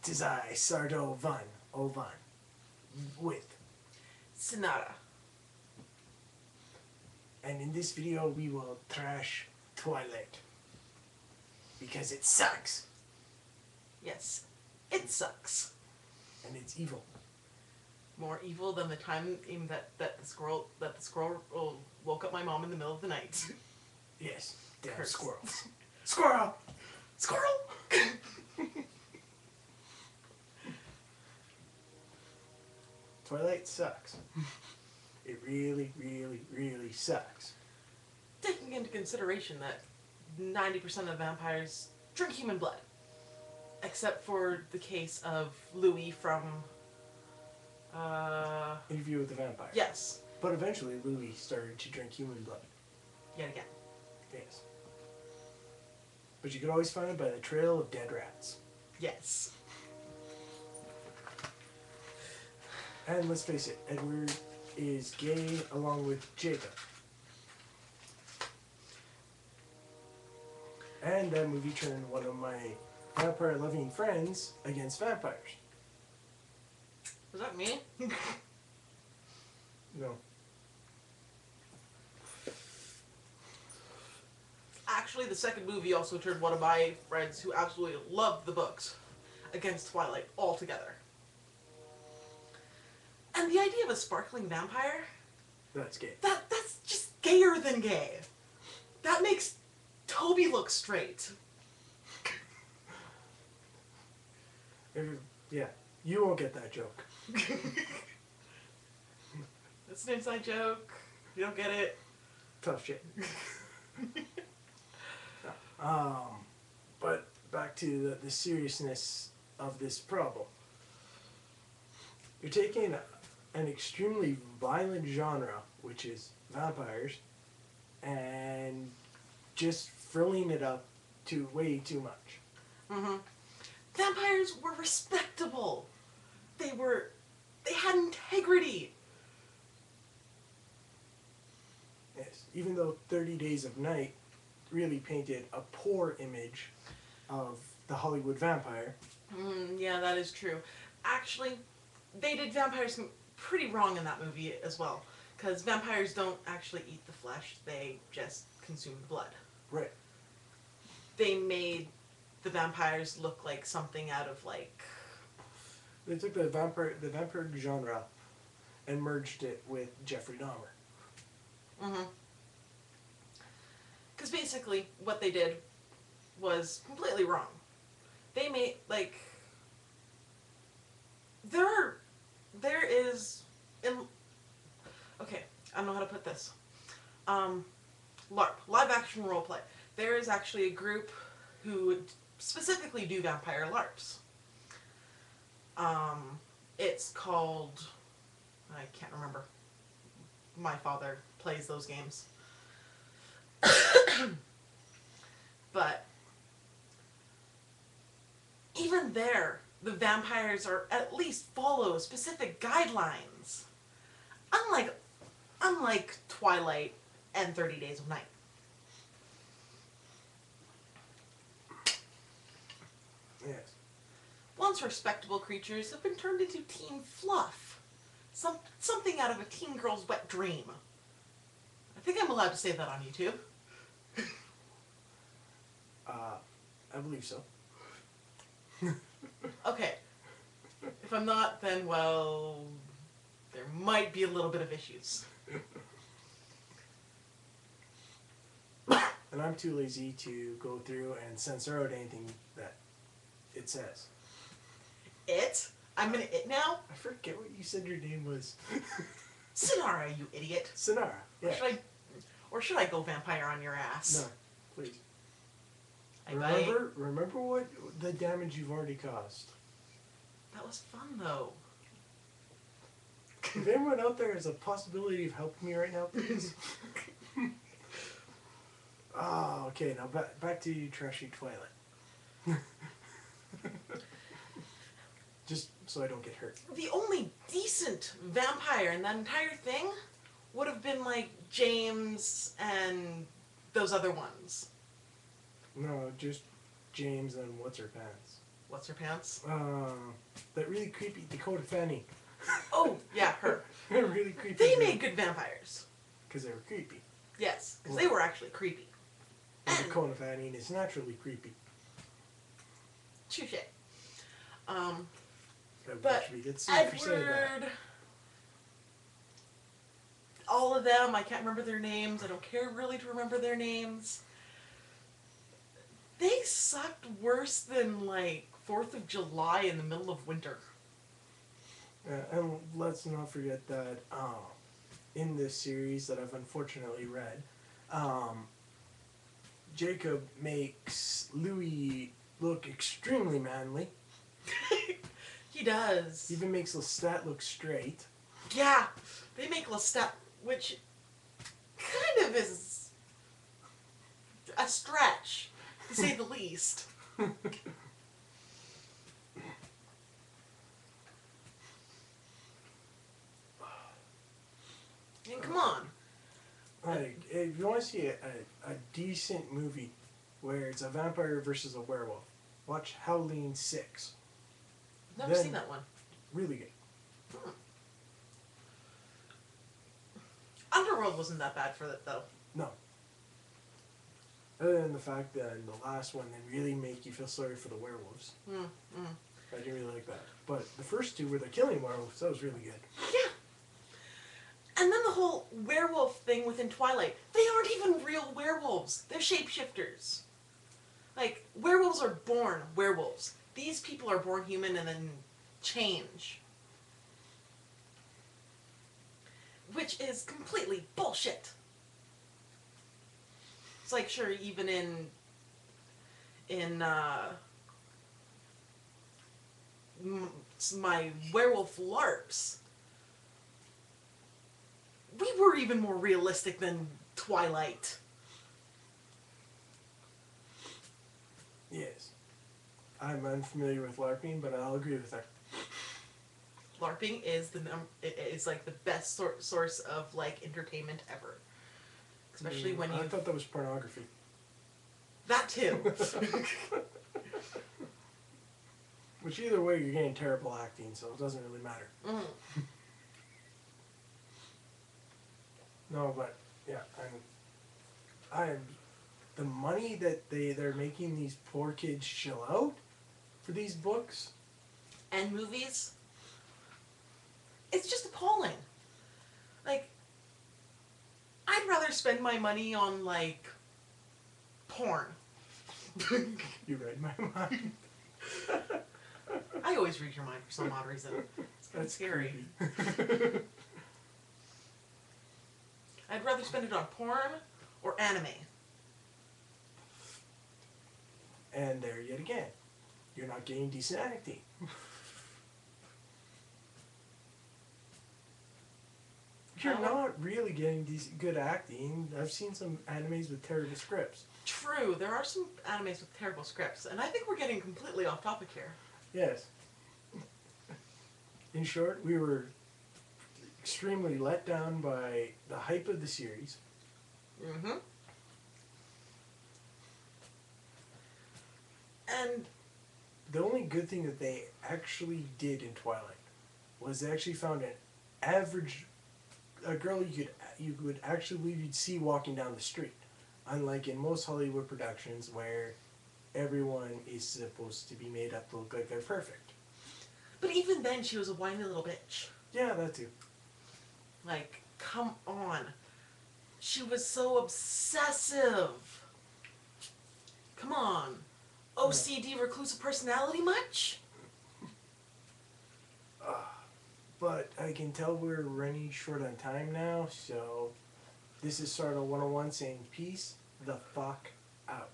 'Tis I, Sardo101, with. Sinara. And in this video we will trash Twilight. Because it sucks. Yes, it sucks. And it's evil. More evil than the time that the squirrel woke up my mom in the middle of the night. Yes, damn Curse. squirrels. Squirrel! Squirrel! Twilight sucks. It really, really, really sucks. Taking into consideration that 90% of vampires drink human blood. Except for the case of Louis from... Interview with the Vampire. Yes. But eventually Louis started to drink human blood. Yet again. Yes. But you could always find it by the trail of dead rats. Yes. And let's face it, Edward is gay along with Jacob. And that movie turned one of my vampire-loving friends against vampires. Was that me? No. Actually, the second movie also turned one of my friends who absolutely loved the books against Twilight altogether. And the idea of a sparkling vampire? That's gay. That's just gayer than gay. That makes Toby look straight. Yeah, you won't get that joke. That's an inside joke. You don't get it. Tough shit. But back to the seriousness of this problem. You're taking an extremely violent genre, which is vampires, and just frilling it up to way too much. Mm-hmm. Vampires were respectable. They had integrity. Yes, even though 30 Days of Night really painted a poor image of the Hollywood vampire. Yeah, that is true. Actually, they did vampires pretty wrong in that movie as well. Because vampires don't actually eat the flesh, they just consume the blood. Right. They made the vampires look like something out of like... They took the vampire genre and merged it with Jeffrey Dahmer. Mm-hmm. Because basically, what they did was completely wrong. They made, like... There is... Okay, I don't know how to put this. LARP, live action roleplay. There is actually a group who specifically do vampire LARPs. It's called... I can't remember. My father plays those games. But even there, the vampires are at least follow specific guidelines. Unlike Twilight and 30 Days of Night. Yes. Once respectable creatures have been turned into teen fluff. Something out of a teen girl's wet dream. I think I'm allowed to say that on YouTube. I believe so. Okay. If I'm not, then, well, there might be a little bit of issues. And I'm too lazy to go through and censor out anything that it says. It? I'm gonna it now? I forget what you said your name was. Sinara, you idiot. Sinara. Yeah. Or should I go vampire on your ass? No, please. I Remember what the damage you've already caused. That was fun, though. If anyone out there has a possibility of helping me right now, please. Oh, okay. Now back to trashy Twilight. Just so I don't get hurt. The only decent vampire in that entire thing would have been like James and those other ones. No, just James and what's her pants. What's her pants? That really creepy Dakota Fanning. Oh, yeah, her. Really creepy. They made good vampires. Because they were creepy. Yes, because they were actually creepy. And Dakota Fanning is naturally creepy. Touche. But we get sued for saying that. Edward, all of them, I can't remember their names. I don't care really to remember their names. They sucked worse than, like, 4th of July in the middle of winter. And let's not forget that in this series that I've unfortunately read, Jacob makes Louis look extremely manly. He does. Even makes Lestat look straight. Yeah, they make Lestat, which kind of is a stretch, to say the least. And come on. Like, if you want to see a decent movie where it's a vampire versus a werewolf, watch Halloween 6. Never seen that one. Really good. Underworld wasn't that bad for it, though. No. Other than the fact that in the last one, they really make you feel sorry for the werewolves. I didn't really like that. But the first two where they're killing werewolves, that was really good. Yeah. And then the whole werewolf thing within Twilight. They aren't even real werewolves. They're shapeshifters. Like, werewolves are born werewolves. These people are born human and then change. Which is completely bullshit. It's like, sure, even in my werewolf LARPs, we were even more realistic than Twilight. Yes. I'm unfamiliar with LARPing, but I'll agree with her. LARPing is is like the best source of like entertainment ever. Especially when you... I thought that was pornography. That too. Which either way, you're getting terrible acting, so it doesn't really matter. No, but yeah, I'm the money that they're making these poor kids shell out for these books and movies. It's just appalling. Like, I'd rather spend my money on, like, porn. You read my mind. I always read your mind for some odd reason. It's kind of scary. I'd rather spend it on porn or anime. And there yet again, you're not getting decent acting. You're not really getting good acting. I've seen some animes with terrible scripts. True, there are some animes with terrible scripts, and I think we're getting completely off topic here. Yes. In short, we were extremely let down by the hype of the series. And the only good thing that they actually did in Twilight was they actually found a girl you would actually believe you'd see walking down the street. Unlike in most Hollywood productions where everyone is supposed to be made up to look like they're perfect. But even then, she was a whiny little bitch. Yeah, that too. Like, come on. She was so obsessive. Come on. OCD, reclusive personality much? But I can tell we're running short on time now, so this is Sardo101 saying peace the fuck out.